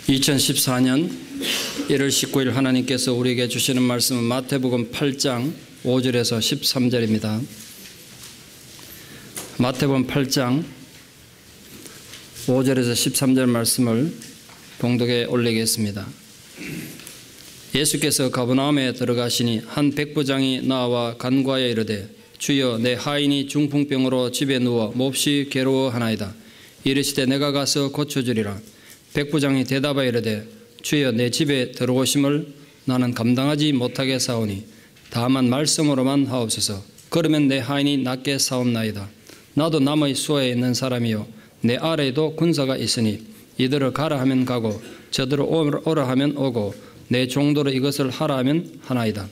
2014년 1월 19일 하나님께서 우리에게 주시는 말씀은 마태복음 8장 5절에서 13절입니다. 마태복음 8장 5절에서 13절 말씀을 봉독에 올리겠습니다. 예수께서 가버나움에 들어가시니 한 백부장이 나와 간과하여 이르되 주여 내 하인이 중풍병으로 집에 누워 몹시 괴로워하나이다. 이르시되 내가 가서 고쳐주리라. 백부장이 대답하여 이르되 주여 내 집에 들어오심을 나는 감당하지 못하게 사오니 다만 말씀으로만 하옵소서. 그러면 내 하인이 낫게 사옵나이다. 나도 남의 수하에 있는 사람이요 내 아래에도 군사가 있으니 이들을 가라 하면 가고 저들을 오라 하면 오고 내 종도로 이것을 하라 하면 하나이다.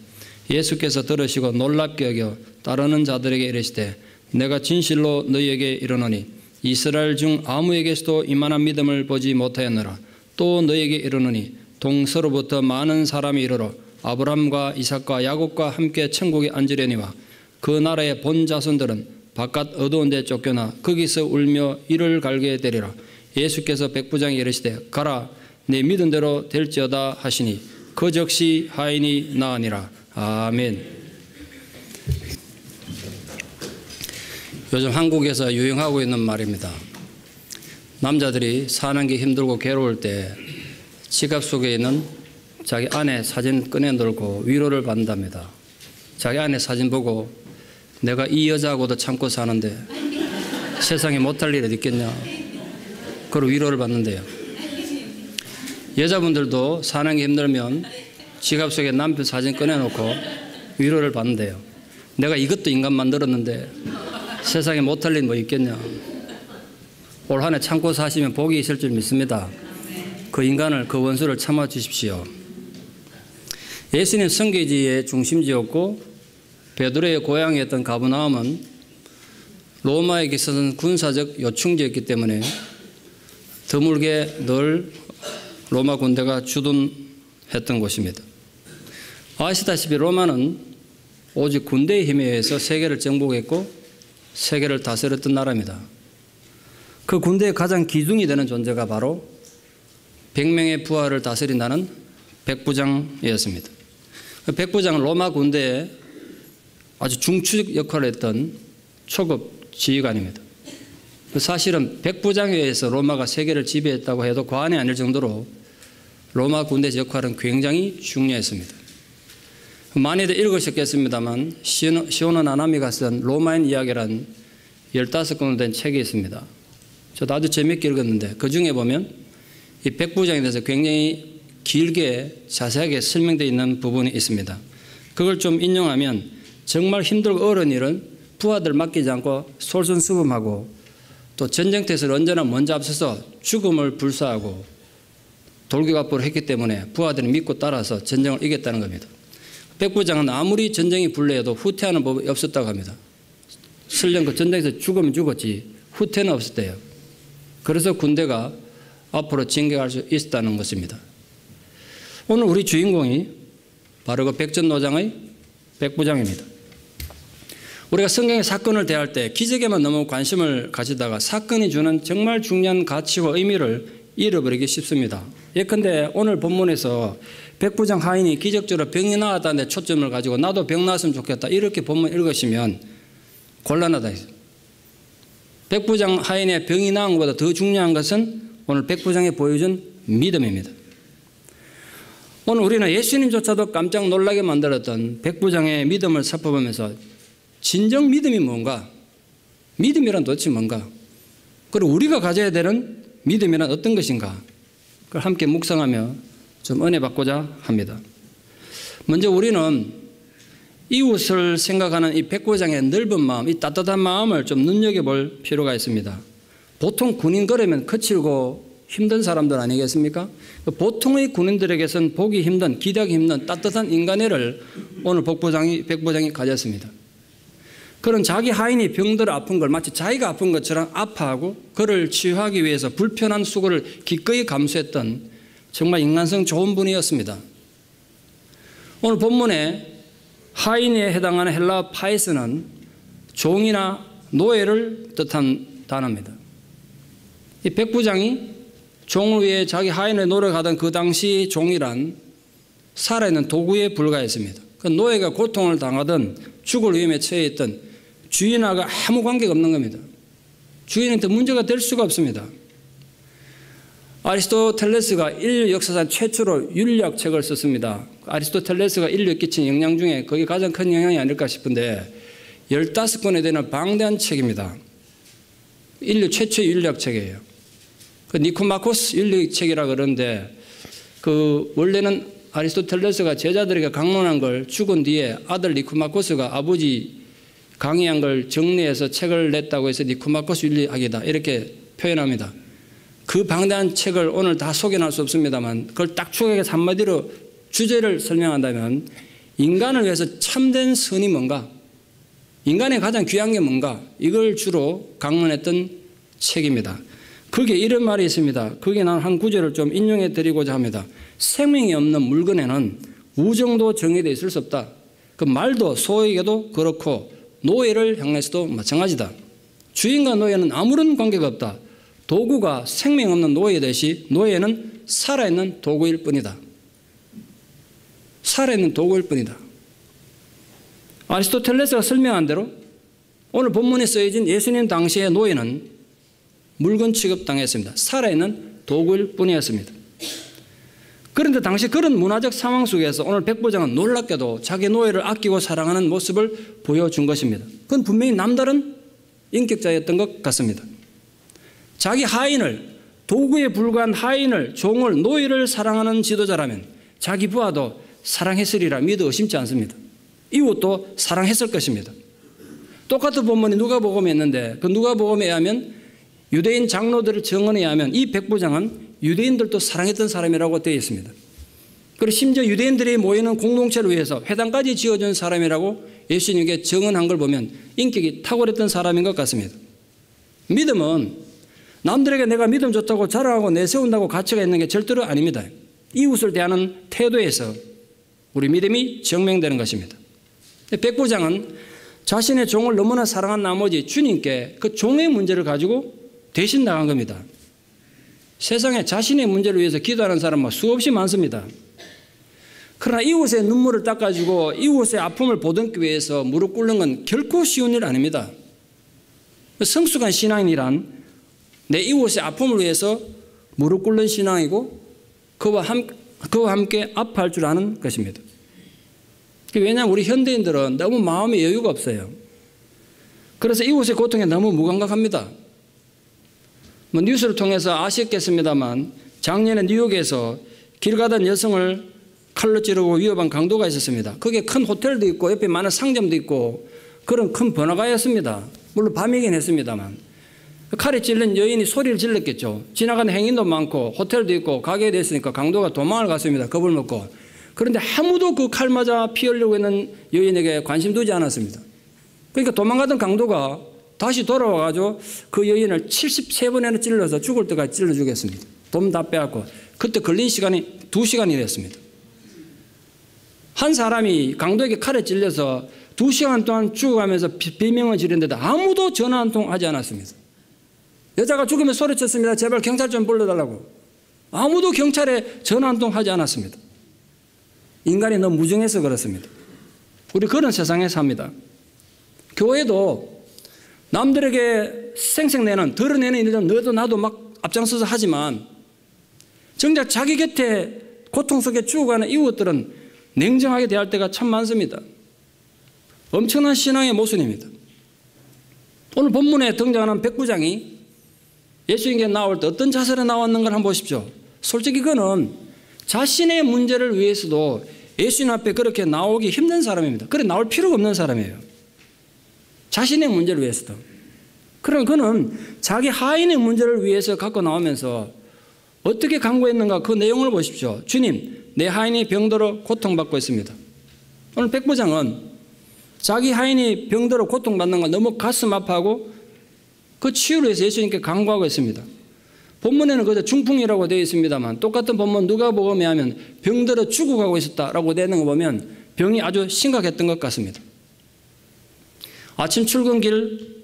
예수께서 들으시고 놀랍게 여겨 따르는 자들에게 이르시되 내가 진실로 너희에게 이르노니 이스라엘 중 아무에게서도 이만한 믿음을 보지 못하였노라. 또 너희에게 이르노니 동서로부터 많은 사람이 이르러 아브라함과 이삭과 야곱과 함께 천국에 앉으려니와 그 나라의 본 자손들은 바깥 어두운 데 쫓겨나 거기서 울며 이를 갈게 되리라. 예수께서 백부장에 이르시되 가라 내 믿은 대로 될지어다 하시니 그 즉시 하인이 나으니라. 아멘. 요즘 한국에서 유행하고 있는 말입니다. 남자들이 사는 게 힘들고 괴로울 때 지갑 속에 있는 자기 아내 사진 꺼내들고 위로를 받는답니다. 자기 아내 사진 보고 내가 이 여자하고도 참고 사는데 세상에 못할 일이 있겠냐. 그리고 위로를 받는데요. 여자분들도 사는 게 힘들면 지갑 속에 남편 사진 꺼내놓고 위로를 받는데요. 내가 이것도 인간 만들었는데 세상에 못할 일 뭐 있겠냐. 올 한 해 참고 사시면 복이 있을 줄 믿습니다. 그 인간을, 그 원수를 참아 주십시오. 예수님 성계지의 중심지였고 베드로의 고향이었던 가버나움은 로마에게 있어서는 군사적 요충지였기 때문에 드물게 늘 로마 군대가 주둔했던 곳입니다. 아시다시피 로마는 오직 군대의 힘에 의해서 세계를 정복했고 세계를 다스렸던 나라입니다. 그 군대의 가장 기둥이 되는 존재가 바로 100명의 부하를 다스린다는 백부장이었습니다. 백부장은 로마 군대에 아주 중추적 역할을 했던 초급 지휘관입니다. 사실은 백부장에 의해서 로마가 세계를 지배했다고 해도 과언이 아닐 정도로 로마 군대의 역할은 굉장히 중요했습니다. 많이들 읽으셨겠습니다만 시오노 나나미가 쓴 로마인 이야기란 15권으로 된 책이 있습니다. 저도 아주 재밌게 읽었는데 그 중에 보면 이 백부장에 대해서 굉장히 길게 자세하게 설명되어 있는 부분이 있습니다. 그걸 좀 인용하면 정말 힘들고 어려운 일은 부하들 맡기지 않고 솔선수범하고 또 전쟁터에서 언제나 먼저 앞서서 죽음을 불사하고 돌격압부를 했기 때문에 부하들이 믿고 따라서 전쟁을 이겼다는 겁니다. 백부장은 아무리 전쟁이 불리해도 후퇴하는 법이 없었다고 합니다. 설령 그 전쟁에서 죽으면 죽었지 후퇴는 없었대요. 그래서 군대가 앞으로 진격할 수 있었다는 것입니다. 오늘 우리 주인공이 바로 그 백전노장의 백부장입니다. 우리가 성경의 사건을 대할 때 기적에만 너무 관심을 가지다가 사건이 주는 정말 중요한 가치와 의미를 잃어버리기 쉽습니다. 예컨대 오늘 본문에서 백부장 하인이 기적적으로 병이 나았다는 데 초점을 가지고 나도 병 나았으면 좋겠다 이렇게 본문 읽으시면 곤란하다. 백부장 하인의 병이 나은 것보다 더 중요한 것은 오늘 백부장이 보여준 믿음입니다. 오늘 우리는 예수님조차도 깜짝 놀라게 만들었던 백부장의 믿음을 살펴보면서 진정 믿음이 뭔가, 믿음이란 도대체 뭔가, 그리고 우리가 가져야 되는 믿음이란 어떤 것인가, 그걸 함께 묵상하며 좀 은혜 받고자 합니다. 먼저 우리는 이웃을 생각하는 이 백부장의 넓은 마음, 이 따뜻한 마음을 좀 눈여겨볼 필요가 있습니다. 보통 군인 그러면 거칠고 힘든 사람들 아니겠습니까? 보통의 군인들에게선 보기 힘든, 기대하기 힘든 따뜻한 인간애를 오늘 백부장이 가졌습니다. 그런 자기 하인이 병들어 아픈 걸 마치 자기가 아픈 것처럼 아파하고 그를 치유하기 위해서 불편한 수고를 기꺼이 감수했던 정말 인간성 좋은 분이었습니다. 오늘 본문에 하인에 해당하는 헬라어 파이스는 종이나 노예를 뜻한 단어입니다. 이 백부장이 종을 위해 자기 하인을 노력하던 그 당시 종이란 살아있는 도구에 불과했습니다. 그 노예가 고통을 당하던 죽을 위험에 처해 있던 주인하고 아무 관계가 없는 겁니다. 주인한테 문제가 될 수가 없습니다. 아리스토텔레스가 인류 역사상 최초로 윤리학책을 썼습니다. 아리스토텔레스가 인류에 끼친 영향 중에 그게 가장 큰 영향이 아닐까 싶은데 15권에 되는 방대한 책입니다. 인류 최초의 윤리학책이에요. 그 니코마코스 윤리책이라 그러는데 그 원래는 아리스토텔레스가 제자들에게 강론한 걸 죽은 뒤에 아들 니코마코스가 아버지 강의한 걸 정리해서 책을 냈다고 해서 니코마코스 윤리학이다 이렇게 표현합니다. 그 방대한 책을 오늘 다 소개할 수 없습니다만 그걸 딱 축약해서 한마디로 주제를 설명한다면 인간을 위해서 참된 선이 뭔가, 인간의 가장 귀한 게 뭔가, 이걸 주로 강론했던 책입니다. 거기에 이런 말이 있습니다. 거기에 난 한 구절을 좀 인용해 드리고자 합니다. 생명이 없는 물건에는 우정도 정의되어 있을 수 없다. 그 말도 소에게도 그렇고 노예를 향해서도 마찬가지다. 주인과 노예는 아무런 관계가 없다. 도구가 생명 없는 노예듯이 노예는 살아있는 도구일 뿐이다. 살아있는 도구일 뿐이다. 아리스토텔레스가 설명한 대로 오늘 본문에 쓰여진 예수님 당시의 노예는 물건 취급당했습니다. 살아있는 도구일 뿐이었습니다. 그런데 당시 그런 문화적 상황 속에서 오늘 백부장은 놀랍게도 자기 노예를 아끼고 사랑하는 모습을 보여준 것입니다. 그건 분명히 남다른 인격자였던 것 같습니다. 자기 하인을, 도구에 불과한 하인을, 종을, 노예를 사랑하는 지도자라면 자기 부하도 사랑했으리라 믿어 의심치 않습니다. 이웃도 사랑했을 것입니다. 똑같은 본문이 누가복음에 있는데 그 누가복음에 의하면 유대인 장로들의 증언에 의하면 이 백부장은 유대인들도 사랑했던 사람이라고 되어 있습니다. 그리고 심지어 유대인들이 모이는 공동체를 위해서 회당까지 지어준 사람이라고 예수님께 증언한 걸 보면 인격이 탁월했던 사람인 것 같습니다. 믿음은 남들에게 내가 믿음 좋다고 자랑하고 내세운다고 가치가 있는 게 절대로 아닙니다. 이웃을 대하는 태도에서 우리 믿음이 증명되는 것입니다. 백부장은 자신의 종을 너무나 사랑한 나머지 주님께 그 종의 문제를 가지고 대신 나간 겁니다. 세상에 자신의 문제를 위해서 기도하는 사람은 수없이 많습니다. 그러나 이웃의 눈물을 닦아주고 이웃의 아픔을 보듬기 위해서 무릎 꿇는 건 결코 쉬운 일 아닙니다. 성숙한 신앙이란 내 이웃의 아픔을 위해서 무릎 꿇는 신앙이고 그와 함께 아파할 줄 아는 것입니다. 왜냐하면 우리 현대인들은 너무 마음의 여유가 없어요. 그래서 이웃의 고통에 너무 무감각합니다. 뉴스를 통해서 아시겠습니다만 작년에 뉴욕에서 길 가던 여성을 칼로 찌르고 위협한 강도가 있었습니다. 거기에 큰 호텔도 있고 옆에 많은 상점도 있고 그런 큰 번화가였습니다. 물론 밤이긴 했습니다만 칼에 찔린 여인이 소리를 질렀겠죠. 지나가는 행인도 많고 호텔도 있고 가게도 있으니까 강도가 도망을 갔습니다. 겁을 먹고. 그런데 아무도 그 칼 맞아 피 흘리고 있는 여인에게 관심 두지 않았습니다. 그러니까 도망가던 강도가 다시 돌아와가지고 그 여인을 73번이나 찔러서 죽을 때까지 찔러주겠습니다. 돈 다 빼앗고. 그때 걸린 시간이 2시간이 됐습니다. 한 사람이 강도에게 칼에 찔려서 2시간 동안 죽어가면서 비명을 지르는데도 아무도 전화 한 통 하지 않았습니다. 여자가 죽으면 소리쳤습니다. 제발 경찰 좀 불러달라고. 아무도 경찰에 전화 한 통 하지 않았습니다. 인간이 너무 무정해서 그렇습니다. 우리 그런 세상에 삽니다. 교회도 남들에게 생색내는 드러내는 일은 너도 나도 막 앞장서서 하지만 정작 자기 곁에 고통 속에 죽어가는 이웃들은 냉정하게 대할 때가 참 많습니다. 엄청난 신앙의 모순입니다. 오늘 본문에 등장하는 백부장이 예수님께 나올 때 어떤 자세로 나왔는가 한번 보십시오. 솔직히 그는 자신의 문제를 위해서도 예수님 앞에 그렇게 나오기 힘든 사람입니다. 그래 나올 필요가 없는 사람이에요. 자신의 문제를 위해서도. 그럼 그는 자기 하인의 문제를 위해서 갖고 나오면서 어떻게 간구했는가 그 내용을 보십시오. 주님, 내 하인이 병들어 고통받고 있습니다. 오늘 백부장은 자기 하인이 병들어 고통받는 걸 너무 가슴 아파하고 그 치유를 위해서 예수님께 간구하고 있습니다. 본문에는 그저 중풍이라고 되어 있습니다만 똑같은 본문 누가복음에 하면 병들어 죽어가고 있었다라고 되어 있는 거 보면 병이 아주 심각했던 것 같습니다. 아침 출근길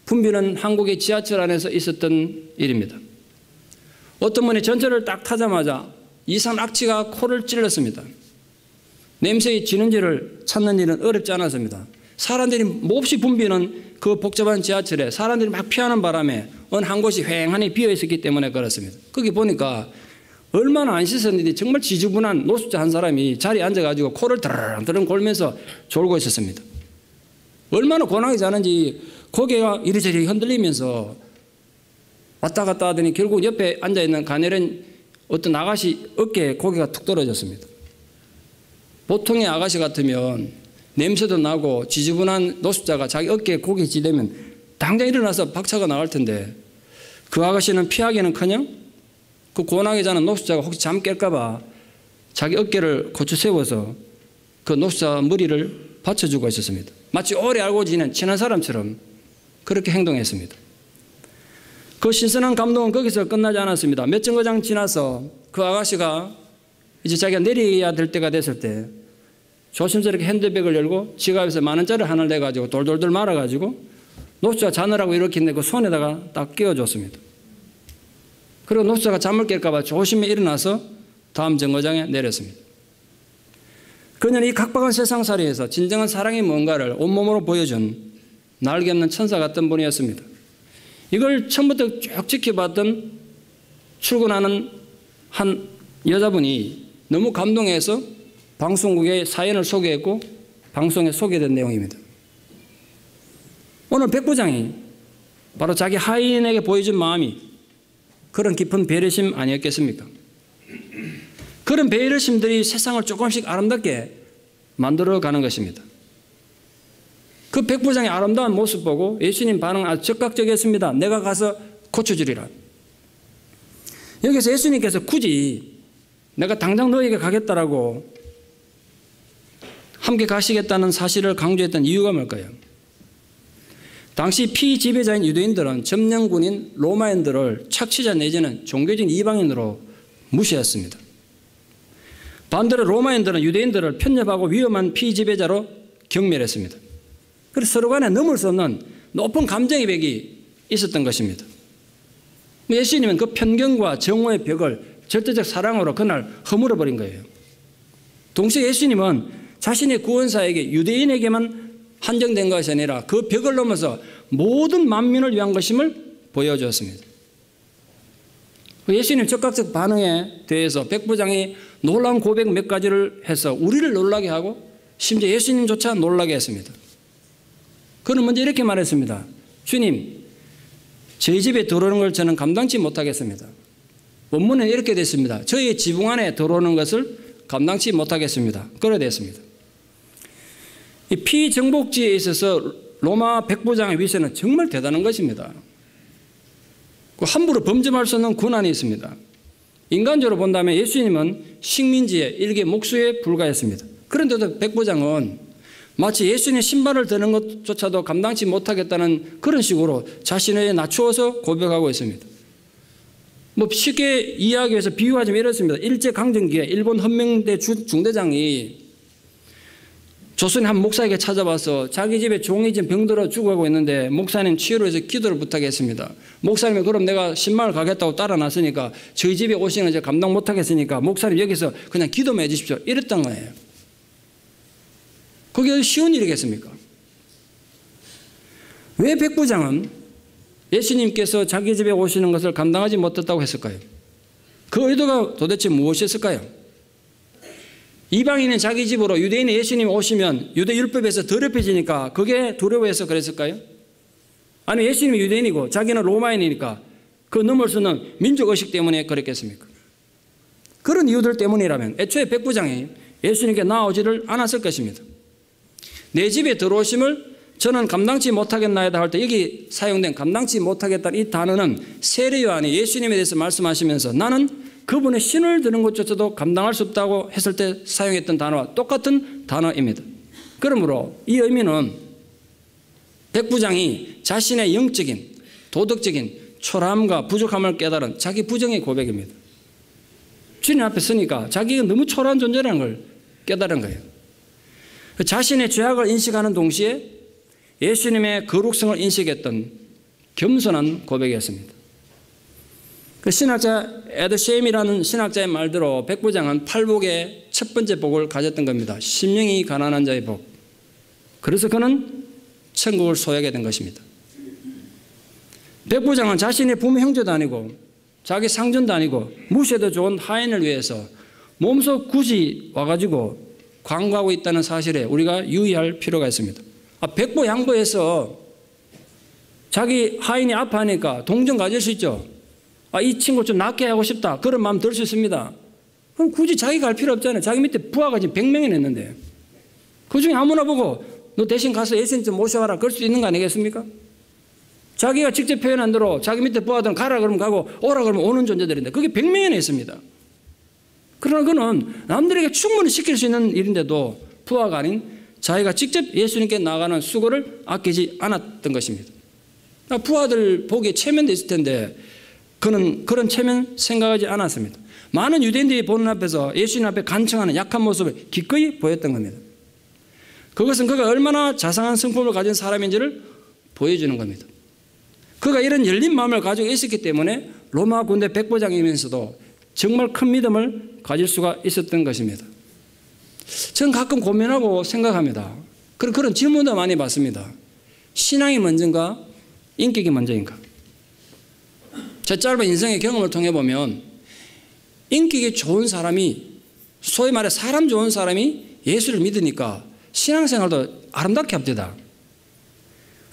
붐비는 한국의 지하철 안에서 있었던 일입니다. 어떤 분이 전철을 딱 타자마자 이상 악취가 코를 찔렀습니다. 냄새의 진원지를 찾는 일은 어렵지 않았습니다. 사람들이 몹시 붐비는 그 복잡한 지하철에 사람들이 막 피하는 바람에 어느 한 곳이 휑하니 비어 있었기 때문에 그렇습니다. 거기 보니까 얼마나 안 씻었는지 정말 지저분한 노숙자 한 사람이 자리에 앉아가지고 코를 드르륵 골면서 졸고 있었습니다. 얼마나 고난이 자는지 고개가 이리저리 흔들리면서 왔다 갔다 하더니 결국 옆에 앉아있는 가녀린 어떤 아가씨 어깨에 고개가 툭 떨어졌습니다. 보통의 아가씨 같으면 냄새도 나고 지저분한 노숙자가 자기 어깨에 고개 지대면 당장 일어나서 박차가 나갈 텐데 그 아가씨는 피하기는커녕 그 고난하게 자는 노숙자가 혹시 잠 깰까 봐 자기 어깨를 고쳐 세워서 그 노숙자 머리를 받쳐주고 있었습니다. 마치 오래 알고 지낸 친한 사람처럼 그렇게 행동했습니다. 그 신선한 감동은 거기서 끝나지 않았습니다. 몇 정거장 지나서 그 아가씨가 이제 자기가 내려야 될 때가 됐을 때 조심스럽게 핸드백을 열고 지갑에서 10,000원짜리 하나를 내가지고 돌돌돌 말아가지고 노숙자 자느라고 이렇게 했는데 그 손에다가 딱 끼워줬습니다. 그리고 노숙자가 잠을 깰까 봐 조심히 일어나서 다음 정거장에 내렸습니다. 그녀는 이 각박한 세상살이에서 진정한 사랑이 뭔가를 온몸으로 보여준 날개 없는 천사 같던 분이었습니다. 이걸 처음부터 쭉 지켜봤던 출근하는 한 여자분이 너무 감동해서 방송국에 사연을 소개했고 방송에 소개된 내용입니다. 오늘 백 부장이 바로 자기 하인에게 보여준 마음이 그런 깊은 배려심 아니었겠습니까? 그런 배려심들이 세상을 조금씩 아름답게 만들어가는 것입니다. 그 백 부장의 아름다운 모습 보고 예수님 반응은 아주 적극적이었습니다. 내가 가서 고쳐주리라. 여기서 예수님께서 굳이 내가 당장 너에게 가겠다라고 함께 가시겠다는 사실을 강조했던 이유가 뭘까요? 당시 피지배자인 유대인들은 점령군인 로마인들을 착취자 내지는 종교적인 이방인으로 무시했습니다. 반대로 로마인들은 유대인들을 편협하고 위험한 피지배자로 경멸했습니다. 그래서 서로 간에 넘을 수 없는 높은 감정의 벽이 있었던 것입니다. 예수님은 그 편견과 정오의 벽을 절대적 사랑으로 그날 허물어버린 거예요. 동시에 예수님은 자신의 구원사에게 유대인에게만 한정된 것이 아니라 그 벽을 넘어서 모든 만민을 위한 것임을 보여주었습니다. 예수님 적극적 반응에 대해서 백부장이 놀라운 고백 몇 가지를 해서 우리를 놀라게 하고 심지어 예수님조차 놀라게 했습니다. 그는 먼저 이렇게 말했습니다. 주님, 저희 집에 들어오는 걸 저는 감당치 못하겠습니다. 원문은 이렇게 됐습니다. 저희 지붕 안에 들어오는 것을 감당치 못하겠습니다. 그래 됐습니다. 이 피정복지에 있어서 로마 백부장의 위세는 정말 대단한 것입니다. 함부로 범접할 수 없는 권한이 있습니다. 인간적으로 본다면 예수님은 식민지의 일개 목수에 불과했습니다. 그런데도 백부장은 마치 예수님의 신발을 드는 것조차도 감당치 못하겠다는 그런 식으로 자신을 낮추어서 고백하고 있습니다. 쉽게 이야기해서 비유하자면 이렇습니다. 일제강점기에 일본 헌명대 중대장이 조선의 한 목사에게 찾아와서 자기 집에 종이 지금 병들어 죽어가고 있는데 목사님 치유를 해서 기도를 부탁했습니다. 목사님이 그럼 내가 10만을 가겠다고 따라 놨으니까 저희 집에 오시는 거 감당 못하겠으니까 목사님 여기서 그냥 기도만 해주십시오. 이랬던 거예요. 그게 쉬운 일이겠습니까? 왜 백부장은 예수님께서 자기 집에 오시는 것을 감당하지 못했다고 했을까요? 그 의도가 도대체 무엇이었을까요? 이방인은 자기 집으로 유대인이 예수님이 오시면 유대 율법에서 더럽혀지니까 그게 두려워해서 그랬을까요? 아니면 예수님이 유대인이고 자기는 로마인이니까 그 넘을 수 없는 민족의식 때문에 그랬겠습니까? 그런 이유들 때문이라면 애초에 백부장이 예수님께 나오지를 않았을 것입니다. 내 집에 들어오심을 저는 감당치 못하겠나이다 할 때 여기 사용된 감당치 못하겠다 이 단어는 세례 요한이 예수님에 대해서 말씀하시면서 나는 그분의 신을 드는 것조차도 감당할 수 없다고 했을 때 사용했던 단어와 똑같은 단어입니다. 그러므로 이 의미는 백부장이 자신의 영적인 도덕적인 초라함과 부족함을 깨달은 자기 부정의 고백입니다. 주님 앞에 서니까 자기가 너무 초라한 존재라는 걸 깨달은 거예요. 자신의 죄악을 인식하는 동시에 예수님의 거룩성을 인식했던 겸손한 고백이었습니다. 그 신학자 에드 셰임이라는 신학자의 말대로 백부장은 팔복의 첫 번째 복을 가졌던 겁니다. 심령이 가난한 자의 복. 그래서 그는 천국을 소유하게 된 것입니다. 백부장은 자신의 부모 형제도 아니고 자기 상전도 아니고 무시해도 좋은 하인을 위해서 몸소 굳이 와가지고 광고하고 있다는 사실에 우리가 유의할 필요가 있습니다. 백보양보해서 자기 하인이 아파하니까 동정 가질 수 있죠. 이 친구 좀 낫게 하고 싶다. 그런 마음 들 수 있습니다. 그럼 굳이 자기가 할 필요 없잖아요. 자기 밑에 부하가 지금 100명이나 있는데 그중에 아무나 보고 너 대신 가서 예수님 좀 모셔와라. 그럴 수 있는 거 아니겠습니까? 자기가 직접 표현한 대로 자기 밑에 부하들은 가라 그러면 가고 오라 그러면 오는 존재들인데 그게 100명이나 있습니다. 그러나 그는 남들에게 충분히 시킬 수 있는 일인데도 부하가 아닌 자기가 직접 예수님께 나가는 수고를 아끼지 않았던 것입니다. 부하들 보기에 체면도 있을 텐데 그는 그런 체면 생각하지 않았습니다. 많은 유대인들이 보는 앞에서 예수님 앞에 간청하는 약한 모습을 기꺼이 보였던 겁니다. 그것은 그가 얼마나 자상한 성품을 가진 사람인지를 보여주는 겁니다. 그가 이런 열린 마음을 가지고 있었기 때문에 로마 군대 백부장이면서도 정말 큰 믿음을 가질 수가 있었던 것입니다. 저는 가끔 고민하고 생각합니다. 그런 질문도 많이 받습니다. 신앙이 먼저인가? 인격이 먼저인가? 제 짧은 인생의 경험을 통해 보면 인격이 좋은 사람이 소위 말해 사람 좋은 사람이 예수를 믿으니까 신앙생활도 아름답게 합니다.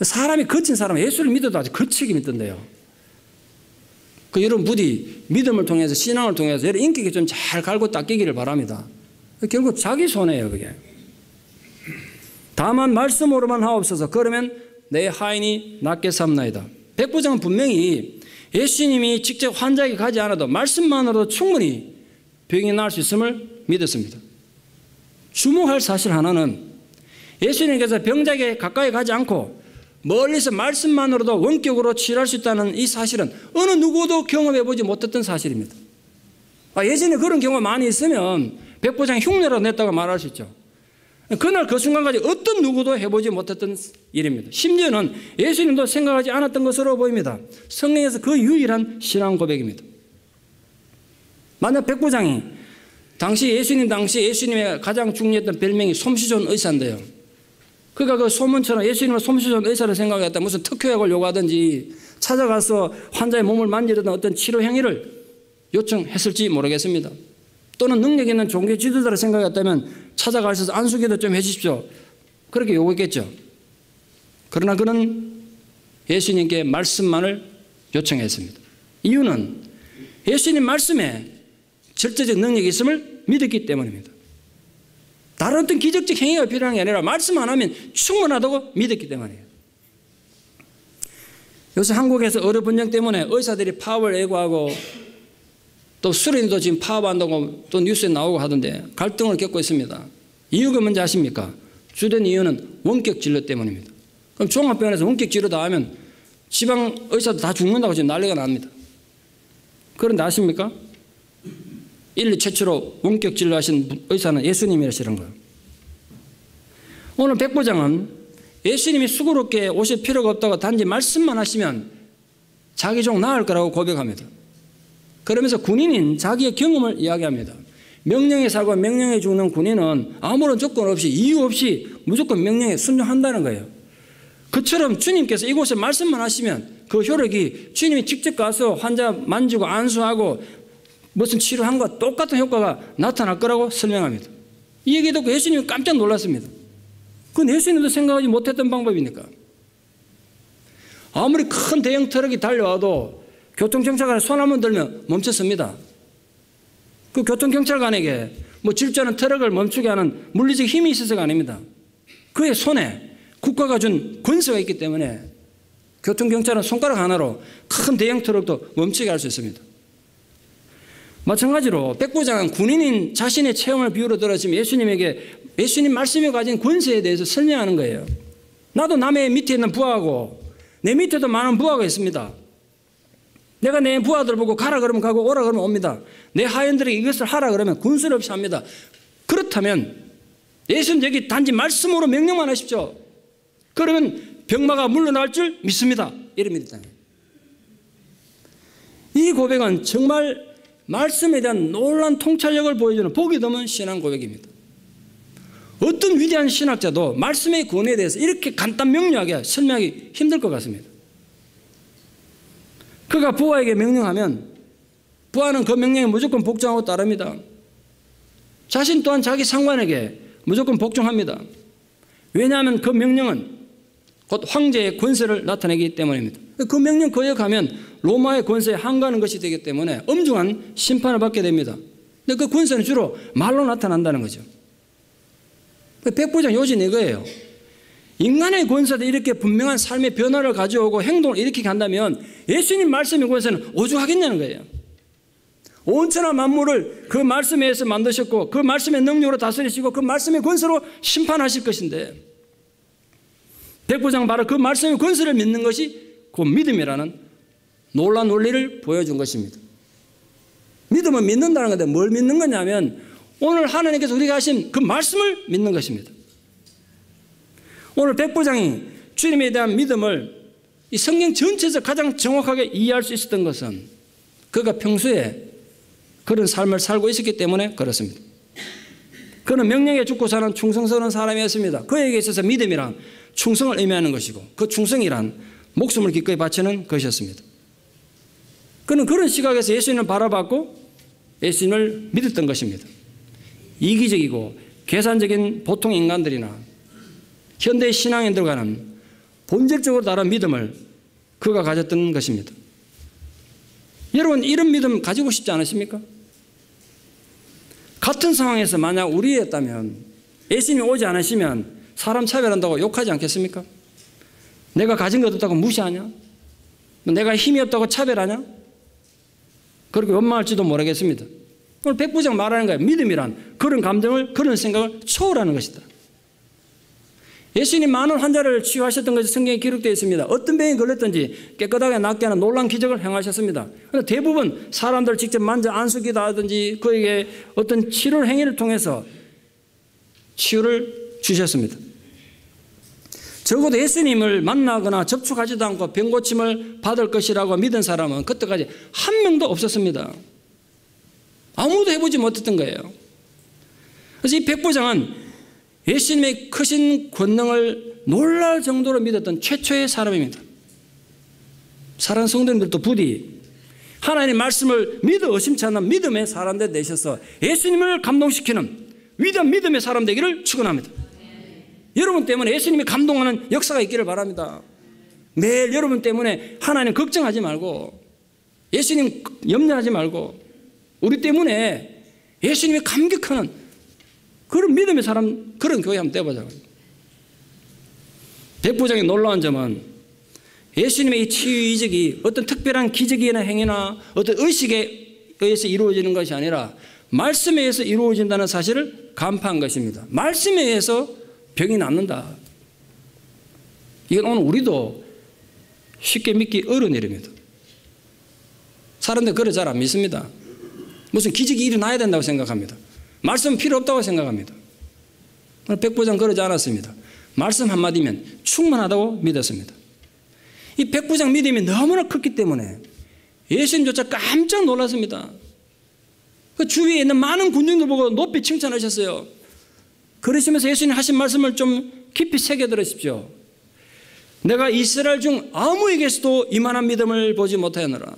사람이 거친 사람은 예수를 믿어도 아주 거칠게 믿던데요. 여러분 부디 믿음을 통해서 신앙을 통해서 여러분 인격이 좀 잘 갈고 닦이기를 바랍니다. 결국 자기 손해예요 그게. 다만 말씀으로만 하옵소서 그러면 내 하인이 낫게 삼나이다. 백부장은 분명히 예수님이 직접 환자에게 가지 않아도 말씀만으로도 충분히 병이 나을 수 있음을 믿었습니다. 주목할 사실 하나는 예수님께서 병자에게 가까이 가지 않고 멀리서 말씀만으로도 원격으로 치료할 수 있다는 이 사실은 어느 누구도 경험해보지 못했던 사실입니다. 예전에 그런 경우가 많이 있으면 백부장이 흉내라도 냈다고 말할 수 있죠. 그날 그 순간까지 어떤 누구도 해보지 못했던 일입니다. 심지어는 예수님도 생각하지 않았던 것으로 보입니다. 성경에서 그 유일한 신앙 고백입니다. 만약 백부장이 당시 예수님의 가장 중요했던 별명이 솜씨 좋은 의사인데요. 그러니까 그 소문처럼 예수님을 솜씨 좋은 의사를 생각했다 무슨 특효약을 요구하든지 찾아가서 환자의 몸을 만지려던 어떤 치료 행위를 요청했을지 모르겠습니다. 또는 능력 있는 종교 지도자를 생각했다면 찾아가셔서 안수기도 좀 해주십시오. 그렇게 요구했겠죠. 그러나 그는 예수님께 말씀만을 요청했습니다. 이유는 예수님 말씀에 절대적 능력이 있음을 믿었기 때문입니다. 다른 어떤 기적적 행위가 필요한 게 아니라 말씀 안 하면 충분하다고 믿었기 때문이에요. 요새 한국에서 의료 분쟁 때문에 의사들이 파업을 예고하고 또 수련도 지금 파업한다고 또 뉴스에 나오고 하던데 갈등을 겪고 있습니다. 이유가 뭔지 아십니까? 주된 이유는 원격 진료 때문입니다. 그럼 종합병원에서 원격 진료 다 하면 지방 의사도 다 죽는다고 지금 난리가 납니다. 그런데 아십니까? 인류 최초로 원격 진료하신 의사는 예수님이라시는 거예요. 오늘 백부장은 예수님이 수고롭게 오실 필요가 없다고 단지 말씀만 하시면 자기 종 나을 거라고 고백합니다. 그러면서 군인인 자기의 경험을 이야기합니다. 명령에 살고 명령에 죽는 군인은 아무런 조건 없이 이유 없이 무조건 명령에 순종한다는 거예요. 그처럼 주님께서 이곳에 말씀만 하시면 그 효력이 주님이 직접 가서 환자 만지고 안수하고 무슨 치료한 것과 똑같은 효과가 나타날 거라고 설명합니다. 이 얘기 듣고 예수님이 깜짝 놀랐습니다. 그건 예수님도 생각하지 못했던 방법이니까. 아무리 큰 대형 트럭이 달려와도 교통경찰관이 손 한번 들면 멈췄습니다. 그 교통경찰관에게 질주하는 트럭을 멈추게 하는 물리적 힘이 있어서가 아닙니다. 그의 손에 국가가 준 권세가 있기 때문에 교통경찰은 손가락 하나로 큰 대형 트럭도 멈추게 할 수 있습니다. 마찬가지로 백부장은 군인인 자신의 체험을 비유로 들어 지금 예수님에게 예수님 말씀에 가진 권세에 대해서 설명하는 거예요. 나도 남의 밑에 있는 부하고 내 밑에도 많은 부하가 있습니다. 내가 내 부하들 보고 가라 그러면 가고 오라 그러면 옵니다. 내 하인들에게 이것을 하라 그러면 군술 없이 합니다. 그렇다면 예수님 여기 단지 말씀으로 명령만 하십시오. 그러면 병마가 물러날 줄 믿습니다. 이럽니다. 이 고백은 정말 말씀에 대한 놀라운 통찰력을 보여주는 보기 드문 신앙 고백입니다. 어떤 위대한 신학자도 말씀의 권위에 대해서 이렇게 간단 명료하게 설명하기 힘들 것 같습니다. 그가 부하에게 명령하면 부하는 그 명령에 무조건 복종하고 따릅니다. 자신 또한 자기 상관에게 무조건 복종합니다. 왜냐하면 그 명령은 곧 황제의 권세를 나타내기 때문입니다. 그 명령 거역하면 로마의 권세에 항거하는 것이 되기 때문에 엄중한 심판을 받게 됩니다. 근데 그 권세는 주로 말로 나타난다는 거죠. 백부장 요지는 이거예요. 인간의 권세도 이렇게 분명한 삶의 변화를 가져오고 행동을 일으키게 한다면 예수님 말씀의 권세는 오죽하겠냐는 거예요. 온천하 만물을 그 말씀에 의해서 만드셨고 그 말씀의 능력으로 다스리시고 그 말씀의 권세로 심판하실 것인데 백부장 바로 그 말씀의 권세를 믿는 것이 그 믿음이라는 놀라운 원리를 보여준 것입니다. 믿음은 믿는다는 건데 뭘 믿는 거냐면 오늘 하나님께서 우리가 하신 그 말씀을 믿는 것입니다. 오늘 백부장이 주님에 대한 믿음을 이 성경 전체에서 가장 정확하게 이해할 수 있었던 것은 그가 평소에 그런 삶을 살고 있었기 때문에 그렇습니다. 그는 명령에 죽고 사는 충성스러운 사람이었습니다. 그에게 있어서 믿음이란 충성을 의미하는 것이고 그 충성이란 목숨을 기꺼이 바치는 것이었습니다. 그는 그런 시각에서 예수님을 바라봤고 예수님을 믿었던 것입니다. 이기적이고 계산적인 보통 인간들이나 현대 신앙에 들어가는 본질적으로 다른 믿음을 그가 가졌던 것입니다. 여러분 이런 믿음 가지고 싶지 않으십니까? 같은 상황에서 만약 우리였다면 예수님이 오지 않으시면 사람 차별한다고 욕하지 않겠습니까? 내가 가진 것 없다고 무시하냐? 내가 힘이 없다고 차별하냐? 그렇게 원망할지도 모르겠습니다. 오늘 백부장 말하는 거예요. 믿음이란 그런 감정을 그런 생각을 초월하는 것이다. 예수님 많은 환자를 치유하셨던 것이 성경에 기록되어 있습니다. 어떤 병이 걸렸든지 깨끗하게 낫게 하는 놀라운 기적을 행하셨습니다. 그런데 대부분 사람들 직접 만져 안수기도 하든지 그에게 어떤 치료 행위를 통해서 치유를 주셨습니다. 적어도 예수님을 만나거나 접촉하지도 않고 병 고침을 받을 것이라고 믿은 사람은 그때까지 한 명도 없었습니다. 아무도 해보지 못했던 거예요. 그래서 이 백부장은 예수님의 크신 권능을 놀랄 정도로 믿었던 최초의 사람입니다. 사랑하는 성도님들도 부디 하나님의 말씀을 믿어 의심치 않는 믿음의 사람들 되셔서 예수님을 감동시키는 위대한 믿음의 사람 되기를 축원합니다. 여러분 때문에 예수님이 감동하는 역사가 있기를 바랍니다. 매일 여러분 때문에 하나님 걱정하지 말고 예수님 염려하지 말고 우리 때문에 예수님이 감격하는 그런 믿음의 사람, 그런 교회 한번 떼보자고요. 백부장의 놀라운 점은 예수님의 이 치유 이적이 어떤 특별한 기적이나 행위나 어떤 의식에 의해서 이루어지는 것이 아니라 말씀에 의해서 이루어진다는 사실을 간파한 것입니다. 말씀에 의해서 병이 낫는다. 이건 오늘 우리도 쉽게 믿기 어려운 일입니다. 사람들 그걸 잘 안 믿습니다. 무슨 기적이 일어나야 된다고 생각합니다. 말씀은 필요 없다고 생각합니다. 백부장 그러지 않았습니다. 말씀 한마디면 충분하다고 믿었습니다. 이 백부장 믿음이 너무나 컸기 때문에 예수님조차 깜짝 놀랐습니다. 그 주위에 있는 많은 군중들 보고 높이 칭찬하셨어요. 그러시면서 예수님 하신 말씀을 좀 깊이 새겨 들으십시오. 내가 이스라엘 중 아무에게서도 이만한 믿음을 보지 못하였노라.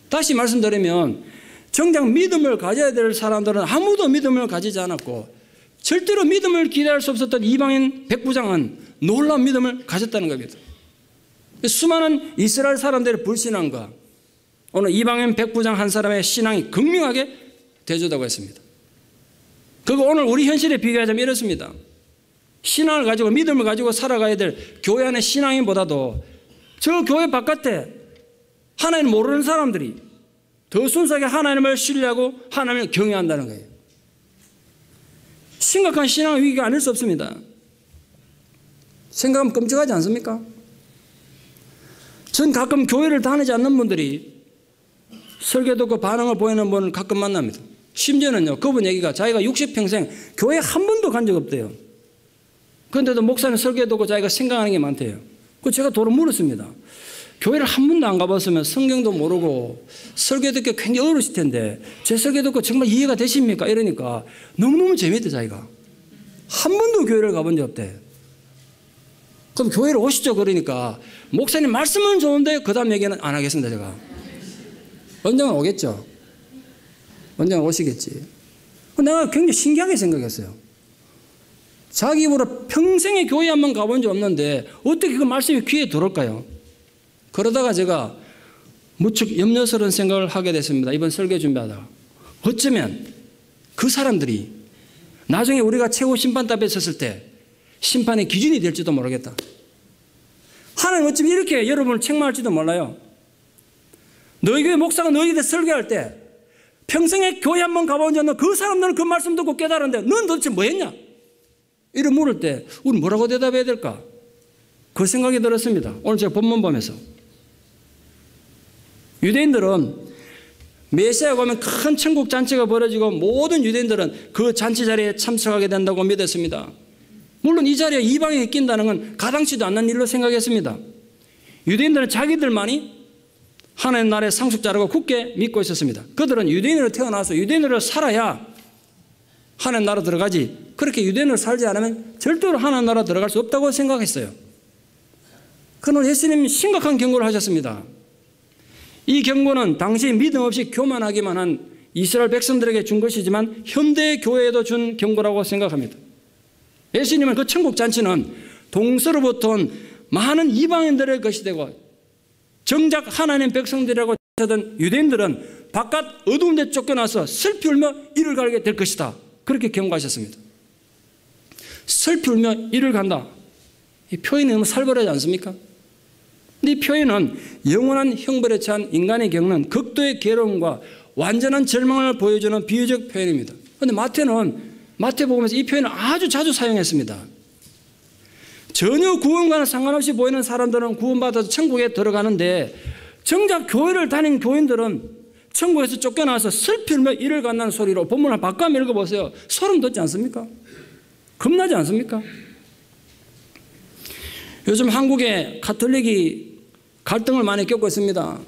다시 말씀드리면 정작 믿음을 가져야 될 사람들은 아무도 믿음을 가지지 않았고 절대로 믿음을 기대할 수 없었던 이방인 백부장은 놀라운 믿음을 가졌다는 겁니다. 수많은 이스라엘 사람들의 불신앙과 오늘 이방인 백부장 한 사람의 신앙이 극명하게 대조되고 있습니다. 그거 오늘 우리 현실에 비교하자면 이렇습니다. 신앙을 가지고 믿음을 가지고 살아가야 될 교회 안의 신앙인보다도 저 교회 바깥에 하나님 모르는 사람들이 더 순수하게 하나님을 신뢰하고 하나님을 경외한다는 거예요. 심각한 신앙 위기가 아닐 수 없습니다. 생각하면 끔찍하지 않습니까? 전 가끔 교회를 다니지 않는 분들이 설교 듣고 반응을 보이는 분을 가끔 만납니다. 심지어는요, 그분 얘기가 자기가 60평생 교회 한 번도 간 적 없대요. 그런데도 목사님 설교 듣고 자기가 생각하는 게 많대요. 그 제가 도로 물었습니다. 교회를 한 번도 안 가봤으면 성경도 모르고 설교 듣기 굉장히 어려우실 텐데 제 설교 듣고 정말 이해가 되십니까? 이러니까 너무너무 재밌대 자기가. 한 번도 교회를 가본 적 없대. 그럼 교회를 오시죠 그러니까 목사님 말씀은 좋은데 그 다음 얘기는 안 하겠습니다 제가. 언젠가 오겠죠. 언젠가 오시겠지. 내가 굉장히 신기하게 생각했어요. 자기 입으로 평생에 교회 한번 가본 적 없는데 어떻게 그 말씀이 귀에 들어올까요? 그러다가 제가 무척 염려스러운 생각을 하게 됐습니다. 이번 설교 준비하다가. 어쩌면 그 사람들이 나중에 우리가 최고 심판대 앞에 섰을 때 심판의 기준이 될지도 모르겠다. 하나님 어쩌면 이렇게 여러분을 책망할지도 몰라요. 너희 교회 목사가 너희한테 설교할 때 평생에 교회 한번 가본 적 없는 그 사람들은 그 말씀 듣고 깨달았는데 넌 도대체 뭐 했냐? 이런 물을 때 우리 뭐라고 대답해야 될까? 그 생각이 들었습니다. 오늘 제가 본문 보면서 유대인들은 메시아가 오면 큰 천국 잔치가 벌어지고 모든 유대인들은 그 잔치 자리에 참석하게 된다고 믿었습니다. 물론 이 자리에 이방인이 낀다는 건 가당치도 않는 일로 생각했습니다. 유대인들은 자기들만이 하나님 나라의 상속자라고 굳게 믿고 있었습니다. 그들은 유대인으로 태어나서 유대인으로 살아야 하나님 나라 들어가지 그렇게 유대인으로 살지 않으면 절대로 하나님 나라 들어갈 수 없다고 생각했어요. 그러나 예수님이 심각한 경고를 하셨습니다. 이 경고는 당시 믿음 없이 교만하기만 한 이스라엘 백성들에게 준 것이지만 현대 교회에도 준 경고라고 생각합니다. 예수님은 그 천국 잔치는 동서로부터 온 많은 이방인들의 것이 되고 정작 하나님 백성들이라고 하던 유대인들은 바깥 어두운 데 쫓겨나서 슬피 울며 이를 갈게 될 것이다. 그렇게 경고하셨습니다. 슬피 울며 이를 간다. 이 표현이 너무 살벌하지 않습니까? 근데 이 표현은 영원한 형벌에 처한 인간이 겪는 극도의 괴로움과 완전한 절망을 보여주는 비유적 표현입니다. 그런데 마태복음에서 이 표현을 아주 자주 사용했습니다. 전혀 구원과는 상관없이 보이는 사람들은 구원받아서 천국에 들어가는데 정작 교회를 다닌 교인들은 천국에서 쫓겨나서 슬피 울며 이를 간다는 소리로 본문을 바꿔 읽어보세요. 소름 돋지 않습니까? 겁나지 않습니까? 요즘 한국의 가톨릭이 갈등을 많이 겪고 있습니다.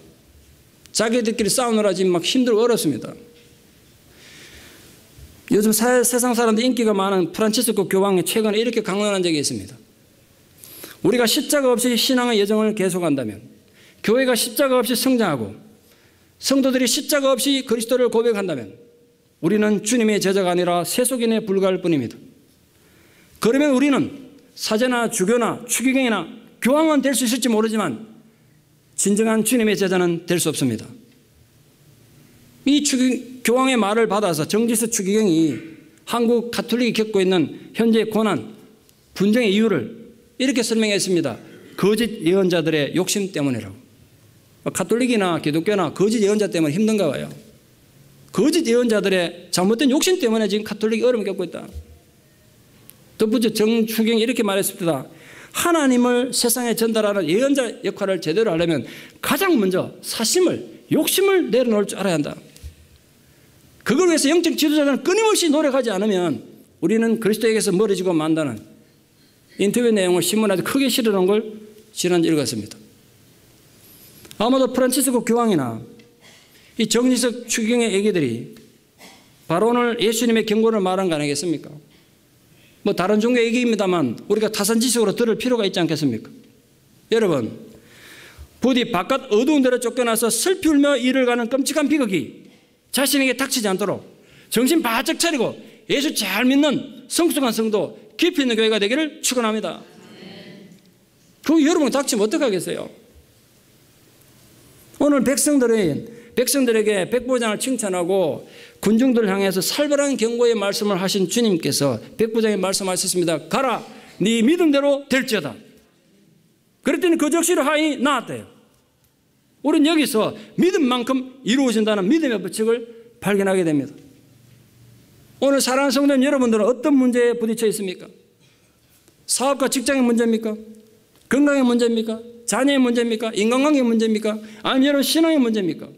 자기들끼리 싸우느라 지금 막 힘들고 어렵습니다. 요즘 세상 사람들 인기가 많은 프란치스코 교황이 최근에 이렇게 강론한 적이 있습니다. 우리가 십자가 없이 신앙의 여정을 계속한다면 교회가 십자가 없이 성장하고 성도들이 십자가 없이 그리스도를 고백한다면 우리는 주님의 제자가 아니라 세속인에 불과할 뿐입니다. 그러면 우리는 사제나 주교나 추기경이나 교황은 될 수 있을지 모르지만 진정한 주님의 제자는 될 수 없습니다. 이 교황의 말을 받아서 정지수 추기경이 한국 가톨릭이 겪고 있는 현재의 고난, 분쟁의 이유를 이렇게 설명했습니다. 거짓 예언자들의 욕심 때문이라고. 가톨릭이나 기독교나 거짓 예언자 때문에 힘든가 봐요. 거짓 예언자들의 잘못된 욕심 때문에 지금 가톨릭이 어려움을 겪고 있다. 덧붙여 정추경이 이렇게 말했습니다. 하나님을 세상에 전달하는 예언자 역할을 제대로 하려면 가장 먼저 사심을, 욕심을 내려놓을 줄 알아야 한다. 그걸 위해서 영적 지도자들은 끊임없이 노력하지 않으면 우리는 그리스도에게서 멀어지고 만다는 인터뷰 내용을 신문에 크게 실어놓은 걸 지난주 읽었습니다. 아마도 프란치스코 교황이나 이 정지석 추기경의 얘기들이 바로 오늘 예수님의 경고를 말한 거 아니겠습니까? 뭐 다른 종교 얘기입니다만 우리가 타산지식으로 들을 필요가 있지 않겠습니까? 여러분, 부디 바깥 어두운 데로 쫓겨나서 슬피 울며 일을 가는 끔찍한 비극이 자신에게 닥치지 않도록 정신 바짝 차리고 예수 잘 믿는 성숙한 성도, 깊이 있는 교회가 되기를 축원합니다. 그 여러분 닥치면 어떡하겠어요? 오늘 백성들에게 백부장을 칭찬하고 군중들을 향해서 살벌한 경고의 말씀을 하신 주님께서 백부장이 말씀하셨습니다. 가라, 네 믿음대로 될지어다. 그랬더니 그 적시로 하인이 나았대요. 우리는 여기서 믿음만큼 이루어진다는 믿음의 법칙을 발견하게 됩니다. 오늘 사랑하는 성도님 여러분들은 어떤 문제에 부딪혀 있습니까? 사업과 직장의 문제입니까? 건강의 문제입니까? 자녀의 문제입니까? 인간관계의 문제입니까? 아니면 여러분 신앙의 문제입니까?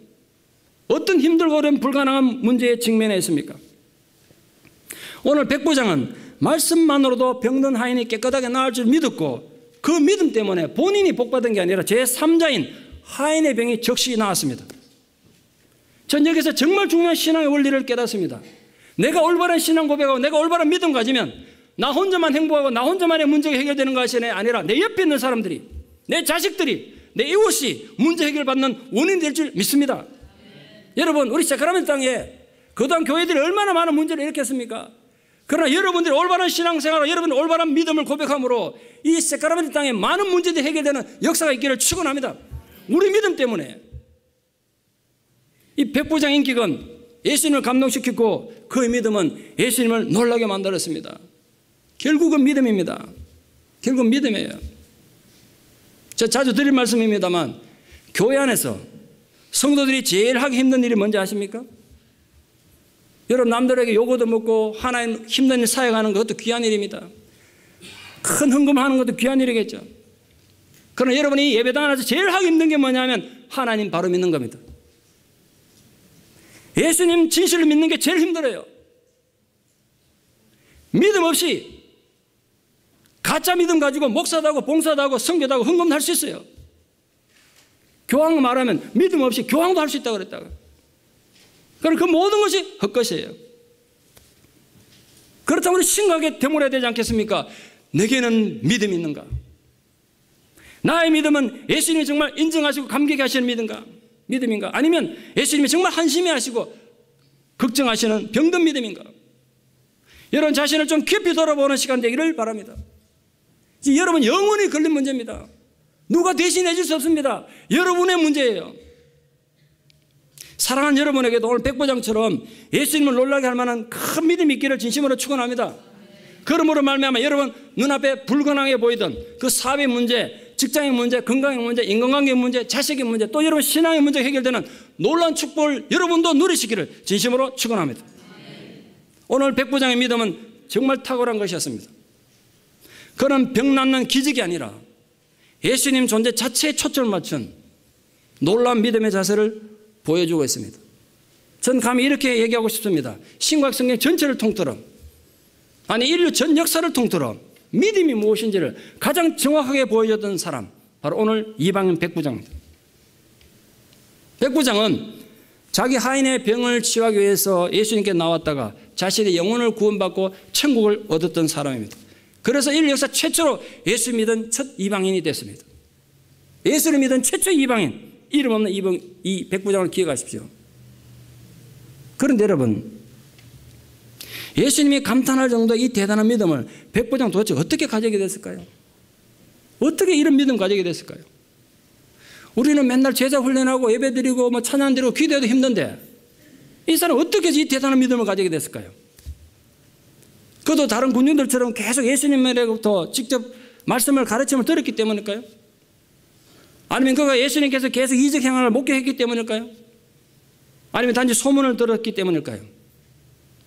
어떤 힘들고 어려운 불가능한 문제에 직면해 있습니까? 오늘 백부장은 말씀만으로도 병든 하인이 깨끗하게 나을 줄 믿었고 그 믿음 때문에 본인이 복받은 게 아니라 제3자인 하인의 병이 적시 나왔습니다. 전 여기서 정말 중요한 신앙의 원리를 깨닫습니다. 내가 올바른 신앙 고백하고 내가 올바른 믿음 가지면 나 혼자만 행복하고 나 혼자만의 문제가 해결되는 것이 아니라 내 옆에 있는 사람들이, 내 자식들이, 내 이웃이 문제 해결받는 원인이 될 줄 믿습니다. 여러분, 우리 세카라멘트 땅에 그동안 교회들이 얼마나 많은 문제를 일으켰습니까? 그러나 여러분들이 올바른 신앙생활과 여러분의 올바른 믿음을 고백함으로 이 세카라멘트 땅에 많은 문제들이 해결되는 역사가 있기를 축원합니다. 우리 믿음 때문에. 이 백부장 인격은 예수님을 감동시키고 그의 믿음은 예수님을 놀라게 만들었습니다. 결국은 믿음입니다. 결국 믿음이에요. 제가 자주 드릴 말씀입니다만 교회 안에서 성도들이 제일 하기 힘든 일이 뭔지 아십니까? 여러분, 남들에게 요거도 먹고 하나님 힘든 일 사역하는 것도 귀한 일입니다. 큰 헌금하는 것도 귀한 일이겠죠. 그러나 여러분이 예배당 안에서 제일 하기 힘든 게 뭐냐면 하나님 바로 믿는 겁니다. 예수님 진실을 믿는 게 제일 힘들어요. 믿음 없이 가짜 믿음 가지고 목사도 하고 봉사도 하고 선교도 하고 헌금도 할 수 있어요. 교황 말하면 믿음 없이 교황도 할 수 있다고 그랬다고. 그럼 그 모든 것이 헛것이에요. 그렇다면 우리 심각하게 되물어야 되지 않겠습니까? 내게는 믿음이 있는가? 나의 믿음은 예수님이 정말 인정하시고 감격해 하시는 믿음인가? 아니면 예수님이 정말 한심해 하시고 걱정하시는 병든 믿음인가? 여러분 자신을 좀 깊이 돌아보는 시간 되기를 바랍니다. 여러분 영원히 걸린 문제입니다. 누가 대신해 줄 수 없습니다. 여러분의 문제예요. 사랑하는 여러분에게도 오늘 백부장처럼 예수님을 놀라게 할 만한 큰 믿음이 있기를 진심으로 축원합니다. 그러므로 말미암아 여러분 눈앞에 불가능해 보이던 그 사업의 문제, 직장의 문제, 건강의 문제, 인간관계의 문제, 자식의 문제, 또 여러분 신앙의 문제가 해결되는 놀라운 축복을 여러분도 누리시기를 진심으로 축원합니다. 오늘 백부장의 믿음은 정말 탁월한 것이었습니다. 그는 병 낫는 기적이 아니라 예수님 존재 자체에 초점을 맞춘 놀라운 믿음의 자세를 보여주고 있습니다. 전 감히 이렇게 얘기하고 싶습니다. 신구약 성경 전체를 통틀어, 아니 인류 전 역사를 통틀어 믿음이 무엇인지를 가장 정확하게 보여줬던 사람, 바로 오늘 이방인 백부장입니다. 백부장은 자기 하인의 병을 치유하기 위해서 예수님께 나왔다가 자신의 영혼을 구원받고 천국을 얻었던 사람입니다. 그래서 인류 역사 최초로 예수 믿은 첫 이방인이 됐습니다. 예수를 믿은 최초 이방인, 이름 없는 이 백부장을 기억하십시오. 그런데 여러분, 예수님이 감탄할 정도의 이 대단한 믿음을 백부장 도대체 어떻게 가지게 됐을까요? 어떻게 이런 믿음 가지게 됐을까요? 우리는 맨날 제자 훈련하고 예배드리고 뭐 찬양드리고 기도해도 힘든데 이 사람 어떻게 이 대단한 믿음을 가지게 됐을까요? 그도 다른 군중들처럼 계속 예수님으로부터 직접 말씀을 가르침을 들었기 때문일까요? 아니면 그가 예수님께서 계속 이적 행황을 목격했기 때문일까요? 아니면 단지 소문을 들었기 때문일까요?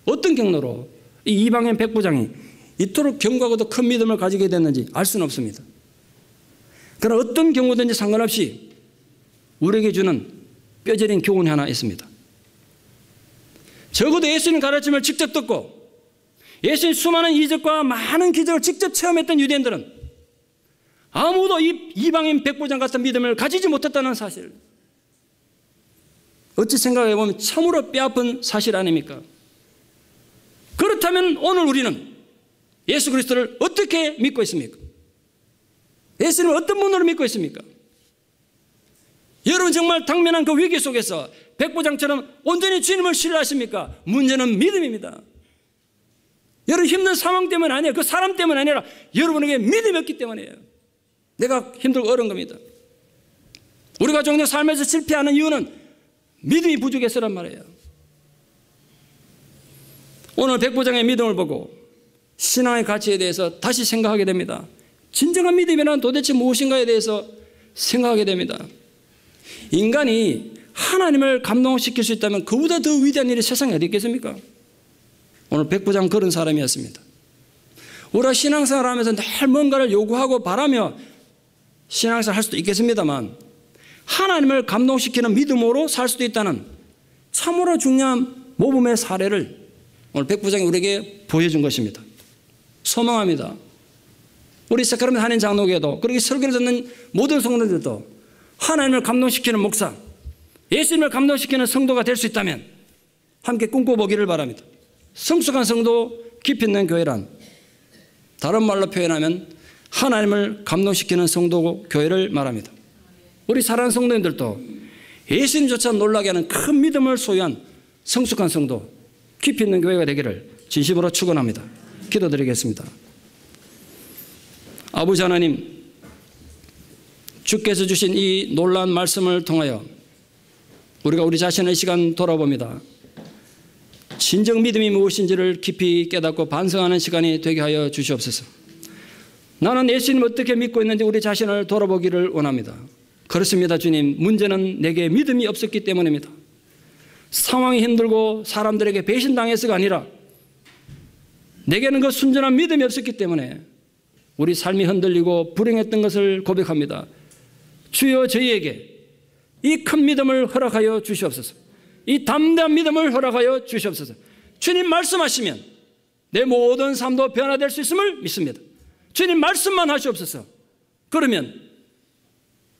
어떤 경로로 이 이방인 백부장이 이토록 견고하고도 큰 믿음을 가지게 됐는지 알 수는 없습니다. 그러나 어떤 경우든지 상관없이 우리에게 주는 뼈저린 교훈이 하나 있습니다. 적어도 예수님 가르침을 직접 듣고 예수님 수많은 이적과 많은 기적을 직접 체험했던 유대인들은 아무도 이 이방인 백부장 같은 믿음을 가지지 못했다는 사실, 어찌 생각해 보면 참으로 뼈아픈 사실 아닙니까? 그렇다면 오늘 우리는 예수 그리스도를 어떻게 믿고 있습니까? 예수님을 어떤 분으로 믿고 있습니까? 여러분 정말 당면한 그 위기 속에서 백부장처럼 온전히 주님을 신뢰하십니까? 문제는 믿음입니다. 여러분 힘든 상황 때문에 아니에요. 그 사람 때문에 아니라 여러분에게 믿음이 없기 때문이에요. 내가 힘들고 어려운 겁니다. 우리가 종종 삶에서 실패하는 이유는 믿음이 부족해서란 말이에요. 오늘 백부장의 믿음을 보고 신앙의 가치에 대해서 다시 생각하게 됩니다. 진정한 믿음이란 도대체 무엇인가에 대해서 생각하게 됩니다. 인간이 하나님을 감동시킬 수 있다면 그보다 더 위대한 일이 세상에 어디 있겠습니까? 오늘 백부장 그런 사람이었습니다. 우리가 신앙생활을 하면서 늘 뭔가를 요구하고 바라며 신앙생활을 할 수도 있겠습니다만 하나님을 감동시키는 믿음으로 살 수도 있다는 참으로 중요한 모범의 사례를 오늘 백부장이 우리에게 보여준 것입니다. 소망합니다. 우리 사크라멘트 한인 장로교도 그렇게 설교를 듣는 모든 성도들도 하나님을 감동시키는 목사, 예수님을 감동시키는 성도가 될 수 있다면 함께 꿈꿔보기를 바랍니다. 성숙한 성도, 깊이 있는 교회란 다른 말로 표현하면 하나님을 감동시키는 성도 교회를 말합니다. 우리 사랑하는 성도님들도 예수님조차 놀라게 하는 큰 믿음을 소유한 성숙한 성도, 깊이 있는 교회가 되기를 진심으로 축원합니다. 기도드리겠습니다. 아버지 하나님, 주께서 주신 이 놀라운 말씀을 통하여 우리가 우리 자신의 시간 돌아봅니다. 진정 믿음이 무엇인지를 깊이 깨닫고 반성하는 시간이 되게 하여 주시옵소서. 나는 예수님을 어떻게 믿고 있는지 우리 자신을 돌아보기를 원합니다. 그렇습니다, 주님. 문제는 내게 믿음이 없었기 때문입니다. 상황이 힘들고 사람들에게 배신당해서가 아니라 내게는 그 순전한 믿음이 없었기 때문에 우리 삶이 흔들리고 불행했던 것을 고백합니다. 주여, 저희에게 이 큰 믿음을 허락하여 주시옵소서. 이 담대한 믿음을 허락하여 주시옵소서. 주님 말씀하시면 내 모든 삶도 변화될 수 있음을 믿습니다. 주님 말씀만 하시옵소서. 그러면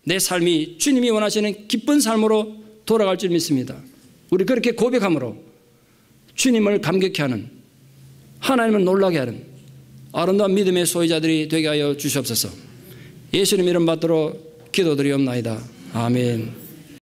내 삶이 주님이 원하시는 기쁜 삶으로 돌아갈 줄 믿습니다. 우리 그렇게 고백함으로 주님을 감격케 하는, 하나님을 놀라게 하는 아름다운 믿음의 소유자들이 되게 하여 주시옵소서. 예수님 이름 받들어 기도드리옵나이다. 아멘.